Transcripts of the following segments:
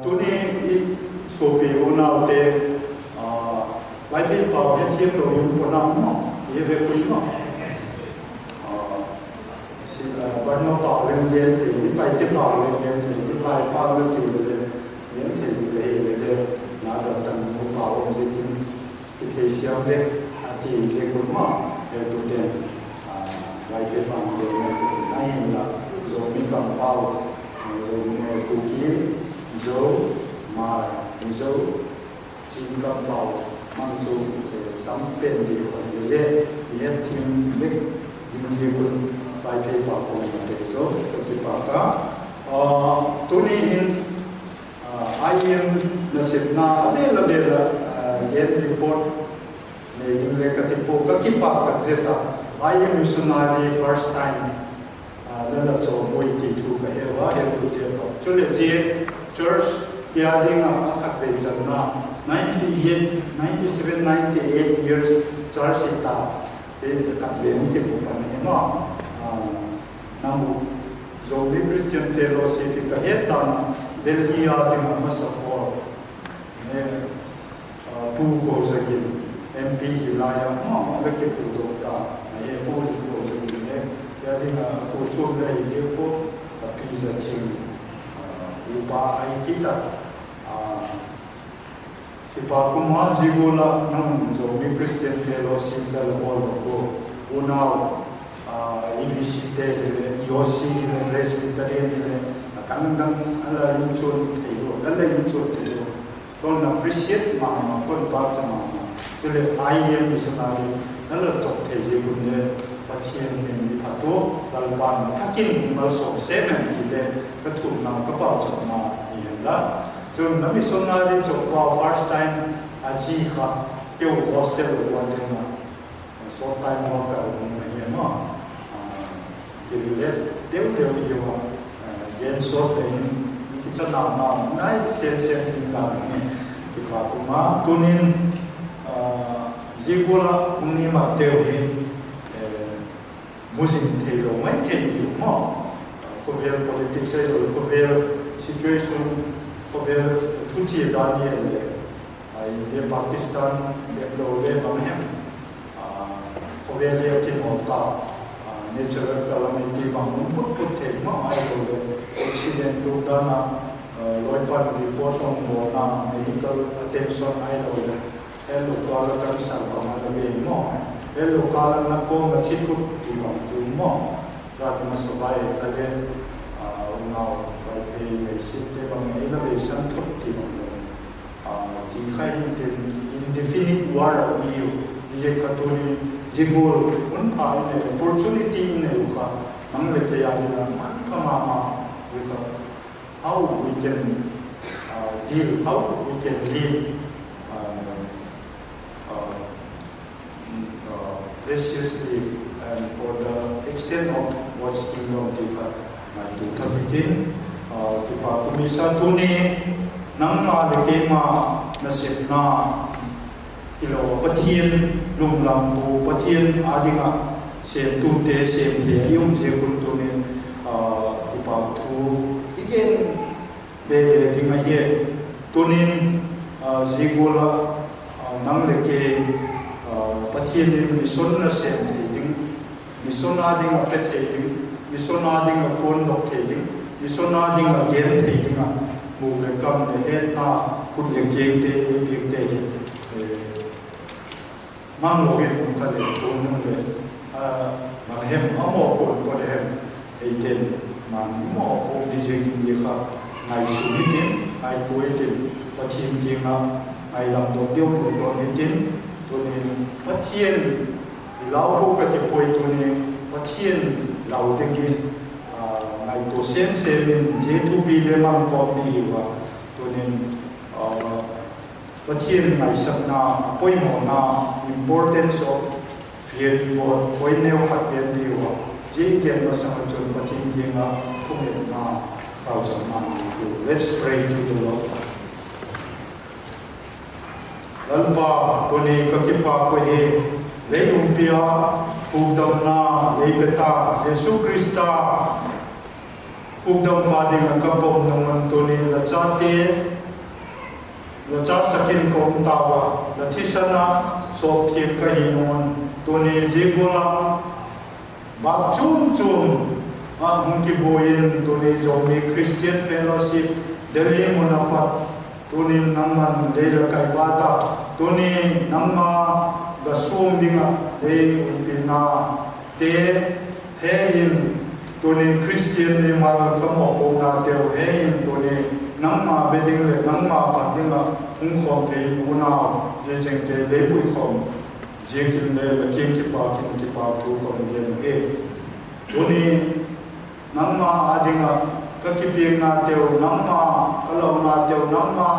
ตัวนี้โซฟีอุณาเตไว้ที่เป่าให้เทียบเราอยู่บนน้ำเนาะเยเวกุยเนาะสิบันมาเป่าเรื่องเย็นถี่ที่ไปที่เป่าเรื่องเย็นถี่ที่ไปเป่าเรื่องถี่เลยเย็นถี่ที่เฮเลยน่าจะตั้งมุมเป่าองค์สิทินที่เทเสียงเด็กอาทิตย์เสียกุมาเดี๋ยวตัวเต็มไว้ที่ฟังเดี๋ยวไม่ติดไหนเห็นละโจมีกำเป่าโจมีคุกกี้โจมาโจจิงกำเป่ามันโจตั้งเป็นดีกว่าเล่เย็นทีมเล็กดินเสียกุนไปเพื่อปากปองมาเตโซที่ปากก็ตัวนี้เห็นไอเอ็มนัสิบนาเบลเบลเย็นรีพอร์ตในยิงเล็กติปูก็คิดปากตักเจตาไอเอ็มมิสนารี first time นั่นแหละโซมวยที่ถูกกับเฮว่าเห็นตัวเดียวก็จุดเดียว church ที่อาดิ่งอาคัดเป็นจันทร์97, 98 years church ตาเป็นกัดเลี้ยงที่บุปผาเนี่ยมั้งนามูโจมีคริสเตียนเฟโลชิพก็เฮ็ดตามเดลีอาดิ่งมาสปอร์ตเนี่ยผู้โกศกิน MP ฮิลายามั้งเล็กผู้ดอกตาเนี่ยผู้โกศกินเนี่ยอาดิ่งผู้ช่วยเลยเดี๋ยวผู้พิจารณาอุปาไอคิดที่ปากุมาจิโกลานั่งโจมีคริสเตียนเฟโลชิพได้ละบอลก็อุณาวอิบิสิเตเลยยอซีเลยเรสพิตาเรียนเลยดังอะไรยิ่งชนเที่ยวอะไรยิ่งชนเที่ยวคนน่า appreciate มาคนปากจะมาจุดเลยไอเอ็มมิสนารีนั่นแหละสมเทจิบุญเนี่ยปัจเจียนมีพัตุดัลบานถ้ากินมาสมเซมันกิเลก็ถูกนำกระเป๋าจะมาอย่างละจนน้ำมิสนารีจบว่า first time อาจีค่ะเกี่ยวโฮสเทลวันเดียวมาสอง time มากับมันเหี้ยมั้งกิเลสเดี๋ยวอยู่เย็นสดเลยมีที่จะนำไหนเซมติดตามนี่ที่ว่าผมมาตัวนี้จิโกลาอุนิมาเตวเห็นมุสินเทโลไม่เกี่ยวมั้งเขาเรียน politics เลยเขาเรียน situation เขาเรียนทุจีดานีเลยไอ้เรื่องปากีสถานเรื่องโลเรื่องบางแห่งเขาเรียนเรื่องที่มอตาnatural calamity บางมุมพุทธเทมั้งไอ้โลเลย accident ตุกดานะร้อยปัน report ต้องโมนา medical attention ไอ้โลเลยลูกการกันสังกัดมาเรียนมั่งลูกการนักโกงมาที่ทุกที่บางจุดมั่งการมาสบายทะเลเราไปเที่ยวสิบเดือนบางอินโนเวชั่นทุกที่บางที่ใครเห็นเป็น indefinite war มีอยู่ที่จะกระตุ้นจิโกลมันพาเนี่ย opportunity เนี่ยลูกค้านั่งเล่นที่อันนี้มันพม่าลูกค้า how we can deal how we can live preciously and for the extent of what's kingdom ที่ค่ะมาดูทักทินที่ปากุมิสาตุนีนังมาเลเกมานาเสพนาที่เราปะเทียนลุงลำปูปะเทียนอาดิงะเสพตุเตเสพเทียยุ่งเสพกุลตุนีที่ปาทูอีกเองเบเบที่มาเย่ตุนีจิโกลานังเลเกปะเทียนนี่มิสนนาเสพเทียงมิสนอาดิงะเป็ดเทียงมิสนอาดิงะปนดอกเทียงมิสนอาดิงะเกนเทียงมูเวกัมเนเฮน่าคุณเลี้ยงเจงเตยเพียงเตยมังโลวิฟุนคาเลตัวนึงเลยมันเห็นอ้อมคนพอเห็นไอเดนมันหม้อพวกดิเจกินเยอะครับไอชูนิตินไอปุยตินปะเทียนเกี่ยงไอลำตัวเดียวเลยตัวนิตินตัวนี้ปะเทียนเราพวกกติปุยตัวนี้ปะเทียนเราเด็กนี่ไอตัวเซมเจทูปีเลมังกอมดีว่าตัวนี้ปะเทียนไอสักนาปุยหมอนา importance of fear report ปุยแนวขัดเรียนดีว่าเจเกี่ยงมาสังจนปะเทียนเกี่ยงทุ่งเห็นนาเราจะนำดู let's pray to the Lord แล้วป่าตัวนี้ก็คิดป่าก็เฮเลยอุปยา Udamna Lepeta Jesu Christa ปุกดำบาดิงกับผมนงตัวนี้ละชาติละชาสกินกงตาวะละทิศนะสอบเทียบกับหินวนตัวนี้จีบุลาบักจุ่มหุ่นกิโบยินตัวนี้จะมีคริสเตียนเฟโลชิพเดลีมุนาปัตตัวนี้น้ำมันเดลไกบาตาตัวนี้น้ำมากระสุมดิ่งเออุปินาเตเฮยินตัวนี้คริสเตียนนี่มาก็มององนาเตียวเฮยินตัวนี้น้ำมาเบดิงเลยน้ำมาปัดดิ่งหุ่นคอมเทอุนาเจเจงเตเลปุยคอมเจกินเลยเก่งกิปาทุกคนเย็นเอตัวนี้น้ำมาอาดิงก็คิดเพียงนาเตียวน้ำมาก็ลงนาเตียวน้ำมา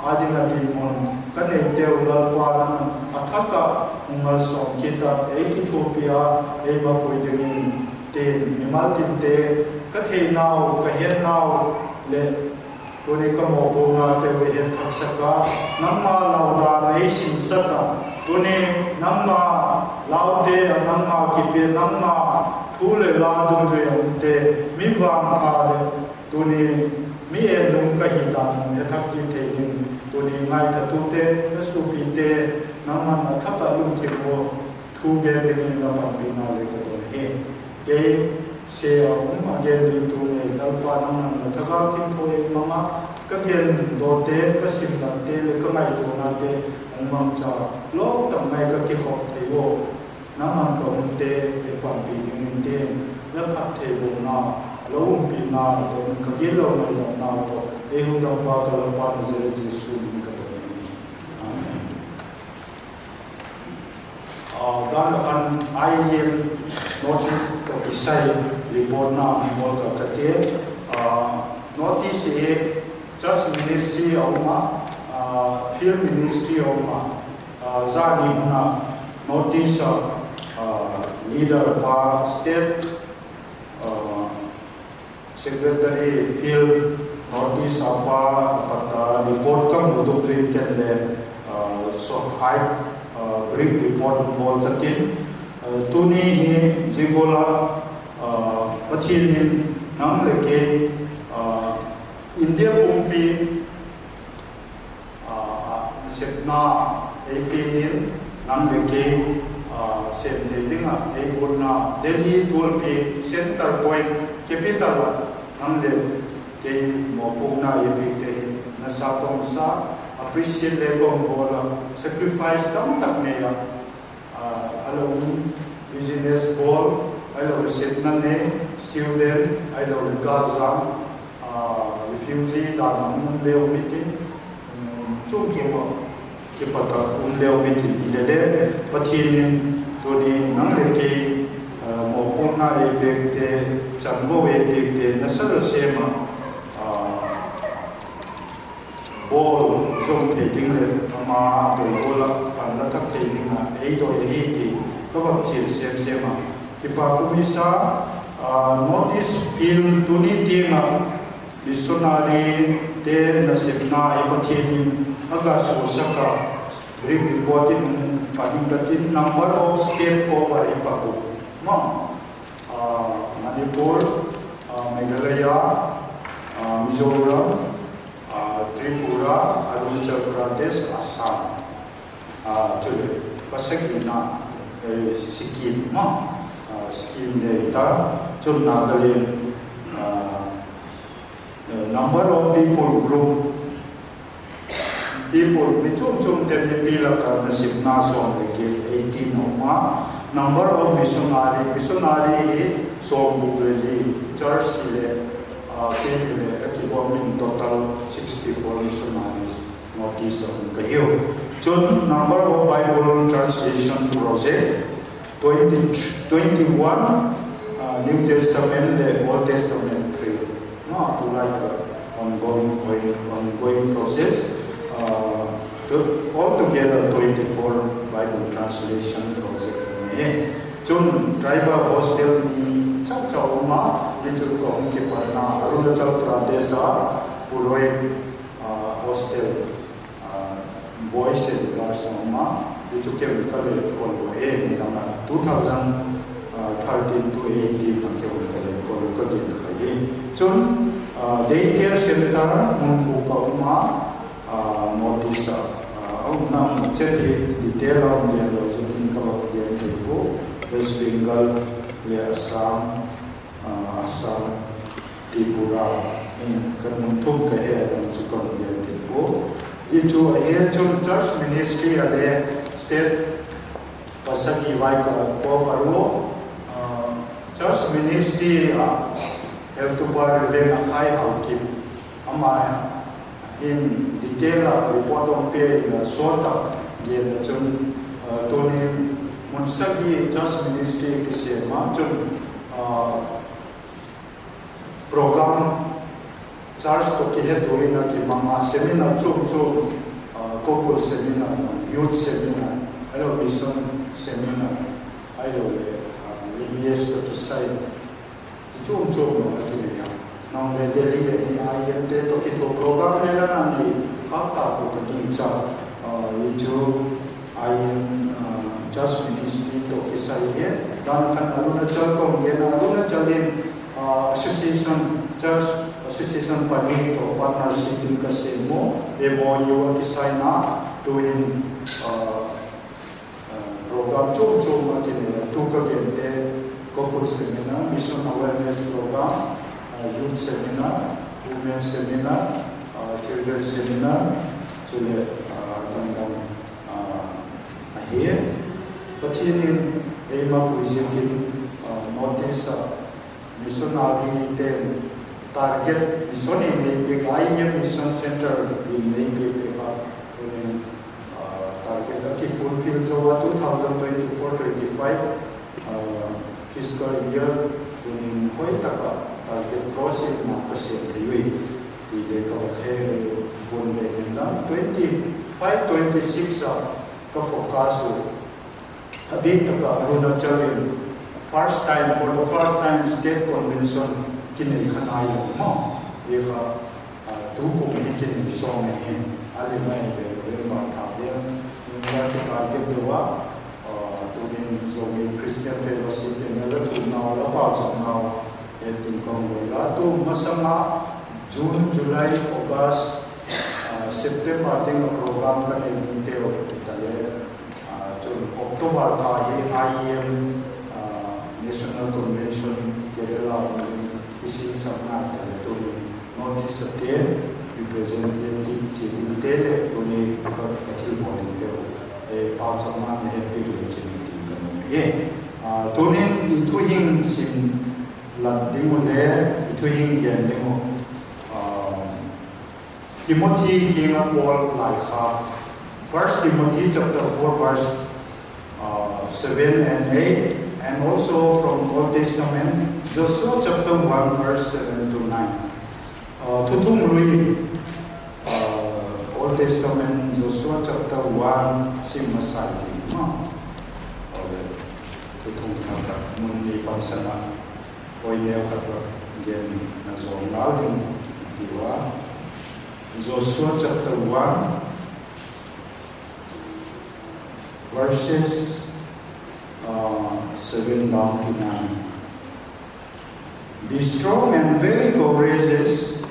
อาดิงดินมันก็ในเตียวลปานอัฐกะอุงสองคิดเอกิโทเปียเอบาปุยดินเตนมิมาตินเตก็เทนาวก็เห็นนาวเลตัวนี้ก็มองปูนาเตียวเห็นทักษะน้ำมาลาวดาในสินสักตัวนี้น้ำมาลาวเตน้ำมาคิดเพียน้ำมาทูเลลาดุงจอยอุเตมิวางพาเลตัวนี้มีเอลุงกะหิตันเอทักกิเทนินตัวนี้ไงกะตุเตกะสุปิเตน้ำมันทักกะลุงทิโมทูเกเบนินละปันปินาเลกะตัวเฮเกเสียมาเกนดิตัวนี้ดัลปาน้ำมันทักกะทิโทเอมามะกะเกนโดเตกะสิมดันเตเลกะไงตัวนาเตองมังจาโลกตังไงกะกิขอบเทโวน้ำมันก็อุเตเอปันปินินเตและพัดเทโบนาลงปีนาตัวกะเกลงในนาตัวเอหุดังปากะลปาเซเจสุนกะตัวนี้อาเมนด้านคันไอเอ็มโนติสตกิไซรีพอร์ตนามอลกะเตโนติสเอจัสมินิสทรีออกมาฟิลมินิสทรีออกมาซานีนาโนติสleader pa state secretary field notice apa pata report kam utuk treat le so high brief report bol katin tuni hi jigola pathin nam leke india pumpi setna ap nam leke same thing a guna Delhi toll pe center point capital nam le ke mo puna ye pe te na sa pom sa appreciate le kom bola sacrifice tam tak ne ya alo business ball alo setna ne student alo gaza refugee da nam le meeting chung ke pata leo meeting ilele pathinin toni nang le ke mo pona epekte chango epekte nasar sema bol zong the ding le ama to bola pan la tak the ding na ei do hi ti ko ba chim sema ki pa kumisa notice film tuni tinga missionary te na sepna e pathinin aga so saka brief reporting paningkatin number of state cover ipaku ma Manipur Meghalaya Mizoram Tripura Arunachal Pradesh Assam chule pasakina Sikkim ma Sikkim le ta chul Nagaland number of people group people mi chung tem ni pila ka nasib na so ke 18 oma number of missionary so bugli church le ke akibomin total 64 missionaries notice on kayo chun number of Bible translation project 21 New Testament le Old Testament 3 no to like ongoing process altogether 24 Bible translation project chun tribal hostel ni chak chauma lichur ko ke parna Arunachal Pradesh puroi hostel boys and girls ma lichur ke kale ko ni 2013 to 18 ke kale ko ke khaye จนdaycare center มุนปูปาอุมา notice เอานำเช็คดีเทลเอาเดี๋ยวเราจะกินกับเดี๋ยวที่ปู West Bengal หรือAssam ที่ปุระนี่กันมุนทุกข์เหตุมันสุกันเดี๋ยวที่ปูยี่จูเอจน Church Ministry อะไร State ภาษาที่ไว้กับโคปารุ Church Ministry have to put in a high outkeep. Amaya in detail report on pay the sort of get the chun Tony Munsaki Church Ministry kisema chun program charge to kihe doina ki mama seminar chum couple seminar youth seminar hello mission seminar hello yes to kisai chum no atiya nang le Delhi ni IM te to ki to program le na ni khata ko ka cha chu IM just ministry to ki sai he dan kan Arunachal ko gen Arunachal association church association pani to partnership in ka semo MOU ki sai na to in program chum atiya to ka gen te couple seminar, mission awareness program, youth seminar, women seminar, children seminar, chule tangam here. But in Ema Pujikin notice missionary then target mission in Nepal, IM mission center in Nepal target to fulfill Jova 2024-25 fiscal year tunin hoi taka target crossing na percent hiwi ti de ka khe bon le na 25-26 ka focus abhi taka Arunachal first time for the first time state convention kinai khanai mo ye kha tu ko hi kin song he ali mai le ma tha le ni ka target de wa Zomi Christian Fellowship in the now the parts of now at the Congo. To Masama, June, July, August, September, I think a program can entail Italy. October, IEM National Convention, Kerala, issuing some night to notice a day, representative Chibin Tele, to me, Katil Bonito, a parts of man happy to tunin ituhing sim ladingo le ituhing gendingo Timothy king of Paul Laikha 1 Timothy chapter 4 verse 7 and 8 and also from Old Testament Joshua chapter 1 verse 7 to 9 tutung lui Old Testament Joshua chapter 1 sim masai tutung thaka munni pansana poineu katwa gen na zonal diwa Joshua chapter 1 verses 7 down to 9 Be strong and very courageous,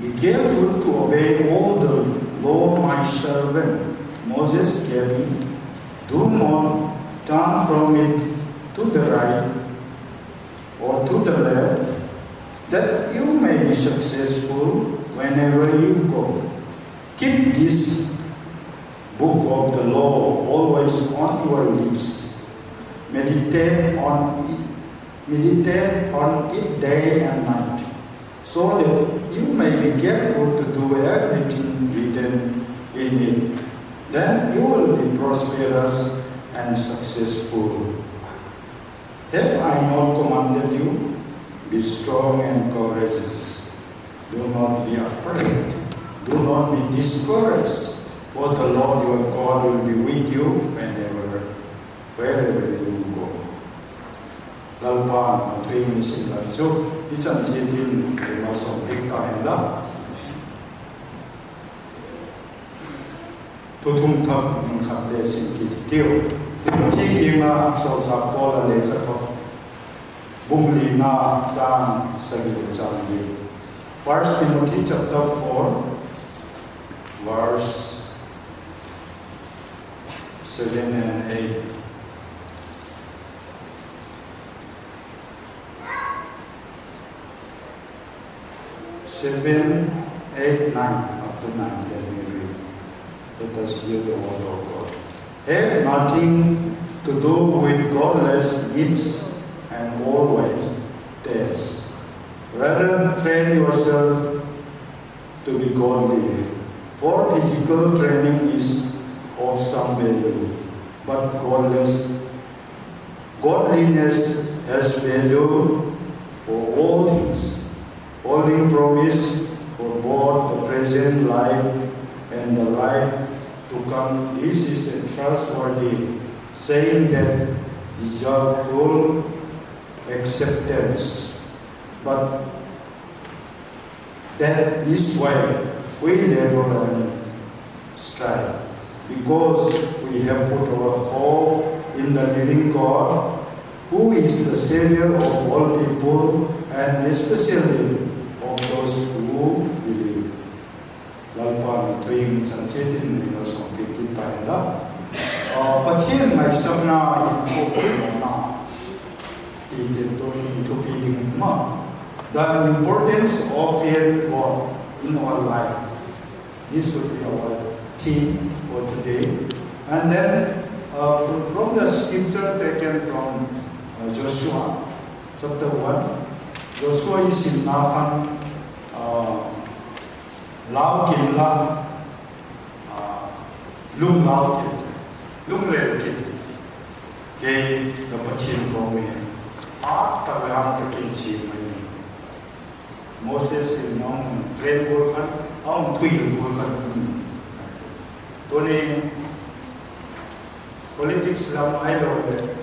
be careful to obey all the law my servant Moses gave me. Do not turn from it to the right or to the left, that you may be successful whenever you go. Keep this book of the law always on your lips. Meditate on it day and night, so that you may be careful to do everything written in it. Then you will be prosperous and successful. Have I not commanded you? Be strong and courageous. Do not be afraid. Do not be discouraged, for the Lord your God will be with you wherever you go. Lalpan atwing silan so ichan chitin ma som pik ta hela tutung thak mun khat le sin ki teu ti ki ma so sa pola le kha tho Bunglina Chan Savil Changi. 1 Timothy chapter 4, verse 7 and 8. Seven, 8, 9, up to 9. Let me read. Let us hear the word of God. Have nothing to do with godless deeds and always deeds. Rather, train yourself to be godly. For physical training is of some value, but godliness has value for all things, holding promise for both the present life and the life to come. This is a trustworthy saying that deserves full acceptance. But that is why we labor and strive, because we have put our hope in the living God, who is the Savior of all people, and especially of those who believe. Lalpan tuing sanchetin nila songpitin tayo la. Patien may sabna ipopulong na titin to itupiding ma. The importance of fearing God in our life. This should be our theme for today. And then from the scripture taken from Joshua chapter 1, Joshua is in Nahan Lao Kin La Lung Lao Kin Lung Lel Kin Kay the Patien Gome Tagahang Takin Chi Moses in Nong Train Gulkan Ang Twil Gulkan Tony politics lang ay lobe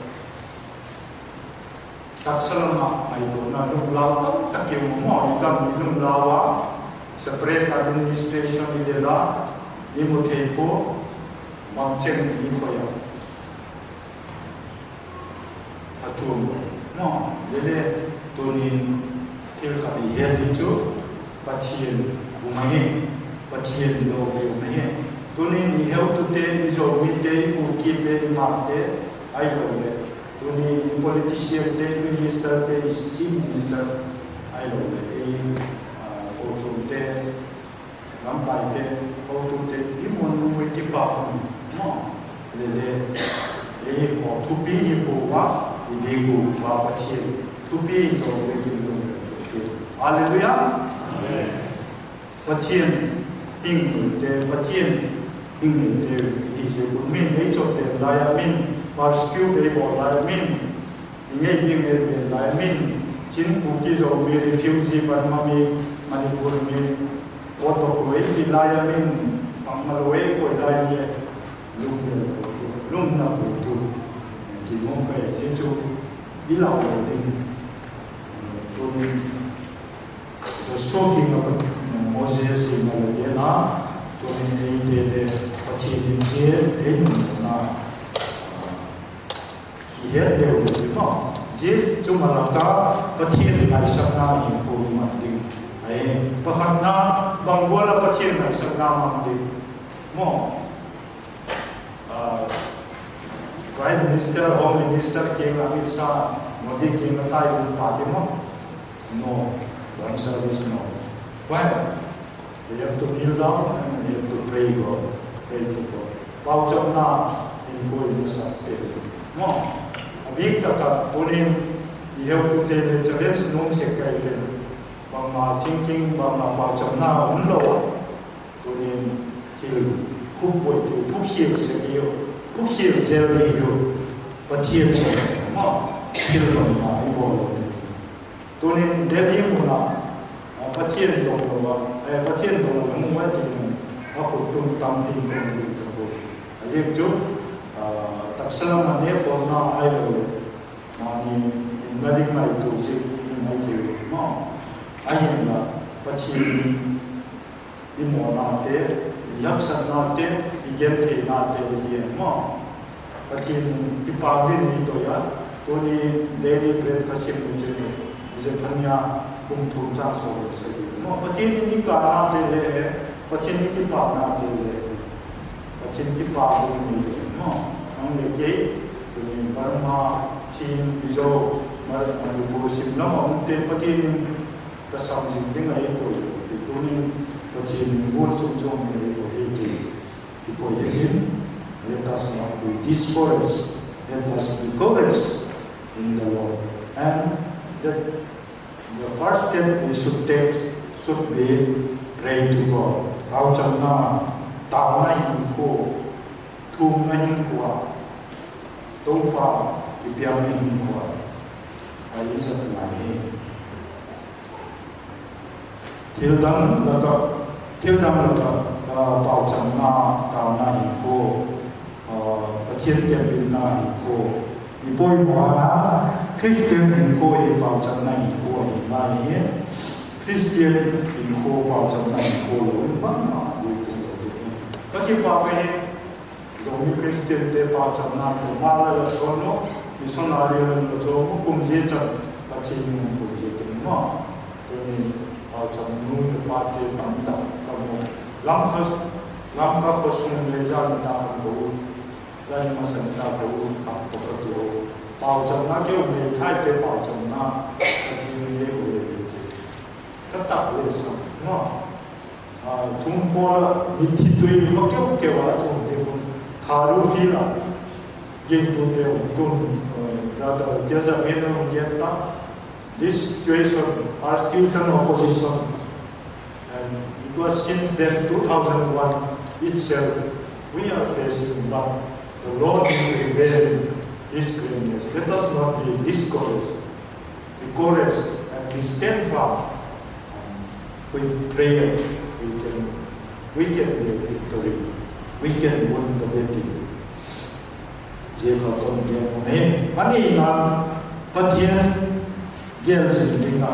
taksalama ay ito na lumlaw takiw mo ikang lumlawa sa pre-administration nila imutepo magchen ikoya tatum no lele tonin tilkhabi hedicho patien umahe patien lobe umahe tonin iheu tute izo mite ukite mate ai lobe tuni politician te minister te chief minister ai lobe ei te lampai te auto te imon mu ti pa no le e o tu pi po wa i go pa patien tu pi zo ze ki lu hallelujah amen patien ting te patien ting te ki je bu min ei chok te la ya min par skill be bo la min nge ning e be la min chin ku ki zo mi refugee par ma mi Manipur में auto कोई की लाया में पंगलवे कोई लाया में लुम ना पुतु की मोंका ये जो इलाव दिन तो जो शोकिंग अब मोसेस इन लगे ना तो नहीं दे पची निचे इन ना ये देवली ना ये जो मलाका पची नहीं सकना इनको मत pakhatna bangwala pathin na sangamam di mo prime minister home minister ke Amit Shah Modi ke natai pa de mo no one service no why they have to kneel down and they have to pray to God pauchna in ko inusa pe mo abik taka punin you have to take the challenge no se kai ke bama thinking bama pauchna unlo tunin til phupoi tu phukhiel se yo phukhiel zel yo pathiel ma til ma ibo tunin delhi muna pathiel to ba pathiel to ba mu ma tin a khut tum tam tin ko ni chapo ajek jo taksalam ne ko na ai lo ma ni nadik mai tu chi mai ti ma ayin la pathiel imo na te yaksa na te igen te na te ye ma pathiel ki pa ni to ya ตัวนี้ daily bread ก็สิบมื้อจะมีจะพันยาคุมทุนจ้างโซ่เสียดีเนาะประเทศนี้การนาเตเลประเทศนี้ที่ปากนาเตเลประเทศที่ปากมีเนาะอันนี้เจ๊ตัวนี้บาร์มาจีนอิโซมาลิบูสิมเนาะมันเป็นประเทศนี้ก็สามสิบยังไงก็อยู่ตัวนี้ประเทศนี้บุญสุขจงมีก็เห็นที่ก็เห็น let us not be discouraged let us be courageous in the Lord and that the first step we should take should be pray to God เราจำหน้าตามหน้าหินคู่ทุ่มหน้าหินคู่ตุ้งป่าที่เปียกหน้าหินคู่ไอ้สัตว์หลายเที่ยวดำแล้วก็เป่าจำหน้าตามหน้าหินคู่ประเทศเก็บเป็นหน้าหินคู่มีป่วยหมอนะคริสเตียนหินคู่เป่าจำหน้าหินคู่หินมาเนี่ยคริสเตียนหินคู่เป่าจำหน้าหินคู่บ้างนะดูตัวนี้ก็ที่ป่าไปจงมีคริสเตียนเตะเป่าจำหน้าตัวมาแล้วส่วนนู้นมีส่วนอะไรแล้วจงกุมเจจับประเทศนู้นกุมเจจับเนาะตัวนี้เป่าจำนู้นปาเตตั้งตักตั้งหมดลำก็ขอส่งเลยจานตากันกูได้มาสันตากูขับปกติเป่าจำหน้าเกี่ยวกับไทยเตะเป่าจำหน้าประเทศนี้เลยก็ตัดเลยสิเนาะทุ่งปอลมิถิตุยก็เกี่ยวกับทุ่งเดียวทารุฟิลาเย็นตัวเดียวตุ้นrather there's a minimum get that this situation persecution opposition and it was since then 2001 itself we are facing but the Lord is revealing His greatness let us not be discouraged be courageous and be stand firm with prayer we can be a victory we can win the battle เจ้าก็ต้องเตรียมไว้อันนี้นั้นประเทศเกี่ยวสิ่งนี้นะ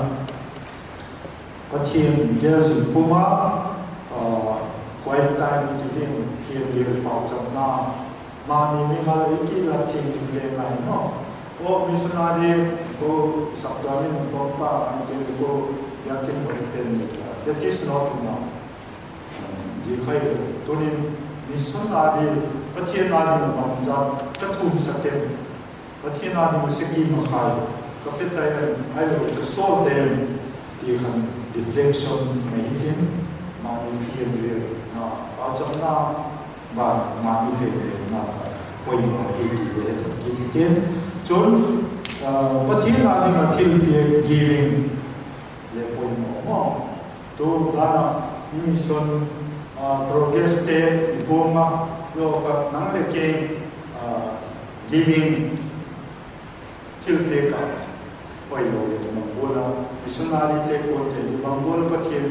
ประเทศเกี่ยวสิ่งผู้มาคอยตายมีที่เรื่องเพียงเดียวเป่าจำหน้ามานี่มีมาเลยที่ละทิ้งจุดเลี้ยงไหนเนาะโอ้มิสนาดีก็สัปดาห์นี้มันต้องตาอันเดียวก็อยากกินบริเป็นนี่ that is not enough ยี่ใครตัวนี้มิสนาดีประเทศนาดีมันบางจังกระทุ่มสเก็ตประเทศนาดีมันสกีมาขายก็เป็นแต่ไอ้เราก็โซ่เต็มที่ขัน reflection ไม่เห็นมามีเฟียร์เรียนะเอาจำหน้าบ้านมามีเฟียร์เรียนะครับปล่อยมาเห็นที่เด็ดที่เด่นจนประเทศนาดีมาที่เปีย giving เลยปล่อยมาตัวการมีส่วนprogress เตะพวกมาโลกนั่งเล่นเกม giving ที่เปียกันปล่อยมาเลยบางคนมิสนาดีเตะคนเตะบางคนประเทศ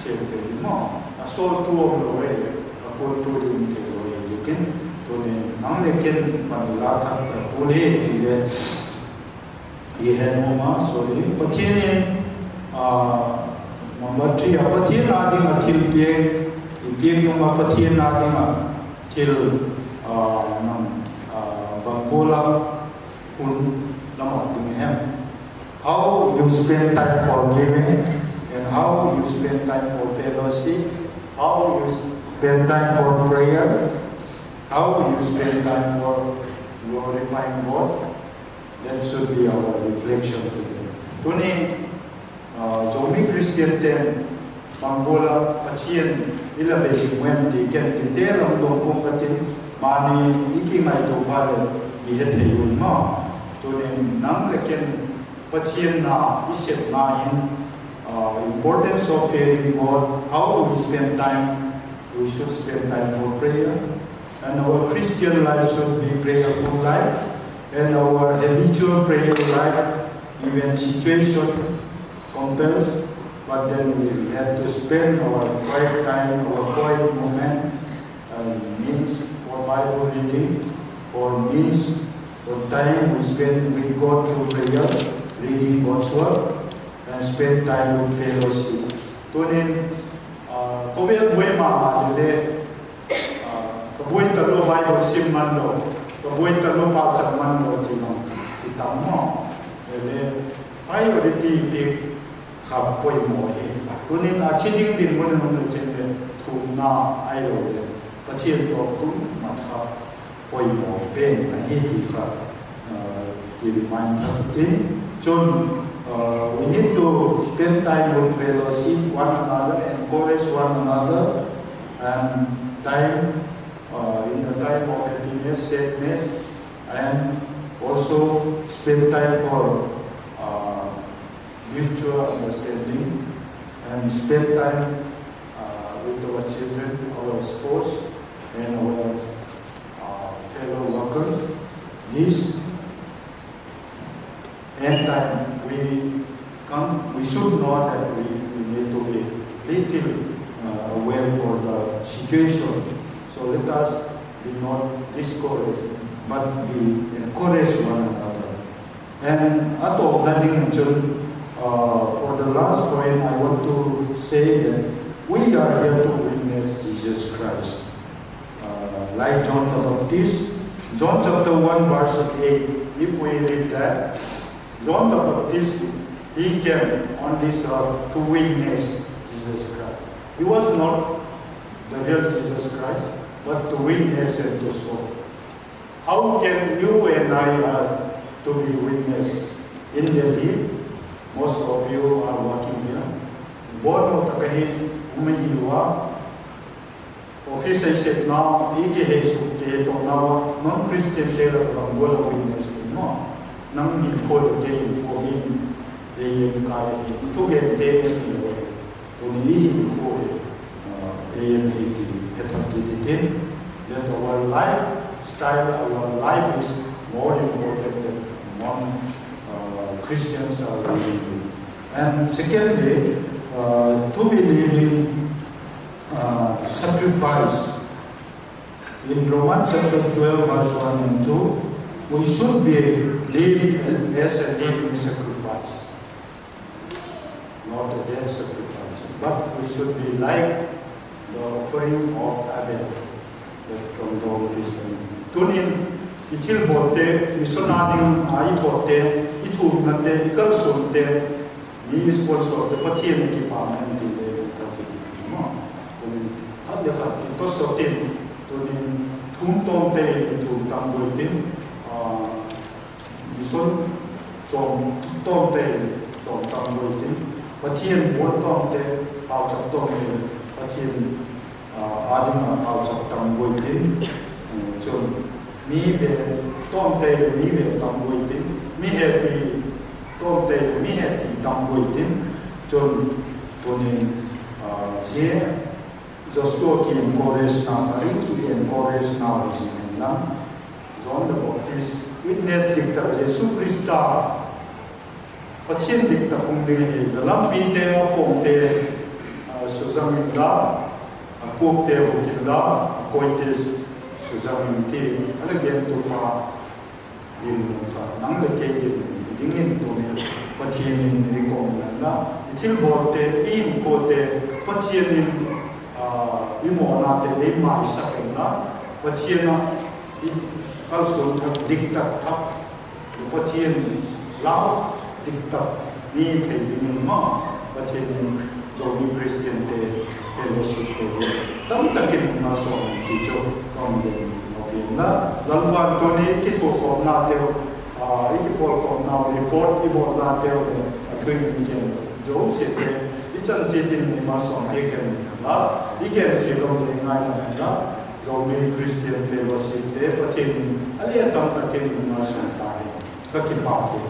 เสียเตะมั่งโซ่ตัวเราเองคนตัวดูมีเตะเราเองจริงตัวนี้นั่งเล่นเกมปันลาทับคนเองที่เด็กยี่ห้อมาส่วนนี้ประเทศนี้number 3 ประเทศนาดีมาทิลเปียงมาประเทศนาดีมาทิลนั่งบังโกลาคุณละหมาดติงแฮม how you spend time for giving and how you spend time for fellowship how you spend time for prayer how you spend time for glorifying God that should be our reflection today ตัวนี้โจมีคริสเตียนเต็มบางโบราณประเทศอิลาเบสิกเวนที่เก่งที่เตะลงตรงปุ่มกติมานี่อีกที่ไม่ตัวบาเลยมีเหตุอยู่มั้งตัวนี้นั่งเล่นประเทศน่ะอิเสตน่ะเห็น importance of fearing God how we spend time we should spend time for prayer and our Christian life should be prayerful life and our habitual prayer life even situation compels but then we have to spend our quiet time our quiet moment means for Bible reading or means for time we spend with God through prayer reading God's word and spend time with fellowship ตัวนี้พอเวลบวยมาเลยกระบวยตะโลไว้บนซิมมันโล ก็บ่ตะลุปาจักมันโอที่น้องที่ตามหม้อpriority ปีขับป่วยหมอเองตัวนี้อาชีพที่ดินมันจะเป็นทุนหน้าไอ้เราเลยประเทศตัวตุ้มมันขับป่วยหมอเป็นอะไรที่ครับที่มันทัศน์จนwe need to spend time with fellowship one another encourage one another and time in the time of happiness sadness and also spend time for mutual understanding and spend time with our children, our spouse, and our fellow workers. This end time we should know that we need to be little aware for the situation. So let us be not discouraged, but be encourage one another. And ato naning for the last point, I want to say that we are here to witness Jesus Christ. Like John the Baptist, John chapter 1 verse 8, if we read that, John the Baptist, he came on this earth to witness Jesus Christ. He was not the real Jesus Christ, but to witness and to show. How can you and I to be witness in Delhi? Most of you are working here. Born mo takahi umayiwa. Office ay set na ike hesu ke to na non-Christian tera ang wala witness mo. Nang hipol ke o min eyen kaya ito gente ni lo. To ni ho eyen hiti hetatitin that our lifestyle, our life is more important than one Christians are living. And secondly, to be living sacrifice. In Romans chapter 12 verse 1 and 2, we should be living as a living sacrifice. Not a dead sacrifice, but we should be like the offering of Abel from the Old Testament. Tunin itil bote misonading itote itunate ikalsunte ni sponsor te patien ki pamen ti le taki mo tunin khadya khat to sotin tunin thum tom te thu tam boitin mison chom tom te chom tam boitin patien bon tom te pau chap tom te patien ading pau chap tam boitin chom mi ve tom te mi ve tam boitin mi happy tom te mi happy tam boitin chon tonin je Joshua ki encourage na tari ki encourage na isinin na John the Baptist witness dikta Jesu Krista patien dikta hongde dalam pite apong te suzamin da apok te hokila koites suzaminti alagyan to pa din ka nang leke dingin to ne patienin ekong na itil bote in kote patienin imo na te nei mai sakena patiena kalsul thak dikta thak patien lao dikta ni the dingin ma patienin jogi Christian te fellowship te tam takin na so ti cho from the na lalwan to ni ki thu khom na te iki pol khom na report ibot na te athui ni ke jo se te ichan che tin ni ma so ke ken la igen silom le ngai na na jo mi Christian fellowship te patien ali atam takin na so ta ka ki pa ke